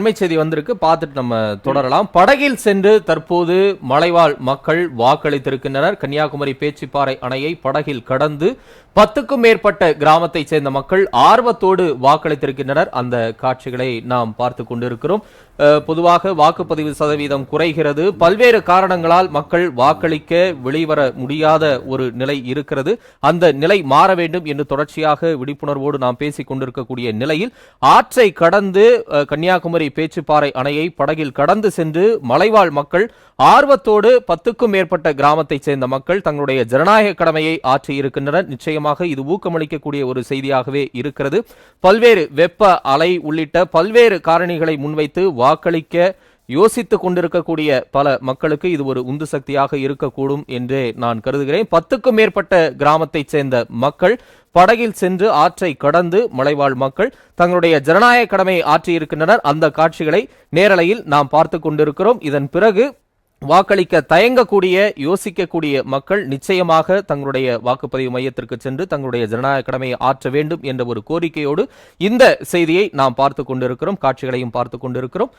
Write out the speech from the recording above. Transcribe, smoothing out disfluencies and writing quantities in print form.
அண்மை செய்தி வந்திருக்கு, பார்த்துட்டு நம்ம தொடரலாம். படகில் சென்று தற்போது மலைவாழ் மக்கள் வாக்களித்திருக்கின்றனர். கன்னியாகுமரி பேச்சிப்பாறை அணையை படகில் கடந்து 10க்கும் மேற்பட்ட கிராமத்தை சேர்ந்த மக்கள் ஆர்வத்தோடு வாக்களித்திருக்கின்றனர். அந்த காட்சிகளை நாம் பார்த்து கொண்டிருக்கிறோம். பொதுவாக வாக்குப்பதிவு சதவீதம் குறைகிறது. பல்வேறு காரணங்களால் மக்கள் வாக்களிக்க வெளிவர முடியாத ஒரு நிலை இருக்கிறது. அந்த நிலை மாற வேண்டும் என்று தொடர்ச்சியாக விழிப்புணர்வோடு நாம் பேசிக் கொண்டிருக்கக்கூடிய நிலையில் ஆற்றை கடந்து கன்னியாகுமரி பேச்சிப்பாறை அணையை படகில் கடந்து சென்று மலைவாழ் மக்கள் ஆர்வத்தோடு 10க்கும் மேற்பட்ட கிராமத்தை சேர்ந்த மக்கள் தங்களுடைய ஜனநாயக கடமையை ஆற்றி இருக்கின்றனர். நிச்சயமாக இது ஊக்கமளிக்கக்கூடிய ஒரு செய்தியாகவே இருக்கிறது. பல்வேறு வெப்ப அலை உள்ளிட்ட பல்வேறு காரணிகளை முன்வைத்து வாக்களிக்க யோசித்துக் கொண்டிருக்கக்கூடிய பல மக்களுக்கு இது ஒரு உந்து சக்தியாக இருக்கக்கூடும் என்றே நான் கருதுகிறேன். 10க்கும் மேற்பட்ட கிராமத்தை சேர்ந்த மக்கள் படகில் சென்று ஆற்றை கடந்து மலைவாழ் மக்கள் தங்களுடைய ஜனநாயக கடமையை ஆற்றி இருக்கின்றனர். அந்த காட்சிகளை நேரலையில் நாம் பார்த்து கொண்டிருக்கிறோம். இதன் பிறகு வாக்களிக்க தயங்கக்கூடிய யோசிக்கக்கூடிய மக்கள் நிச்சயமாக தங்களுடைய வாக்குப்பதிவு மையத்திற்கு சென்று தங்களுடைய ஜனநாயக கடமையை ஆற்ற வேண்டும் என்ற ஒரு கோரிக்கையோடு இந்த செய்தியை நாம் பார்த்து கொண்டிருக்கிறோம். காட்சிகளையும் பார்த்து கொண்டிருக்கிறோம்.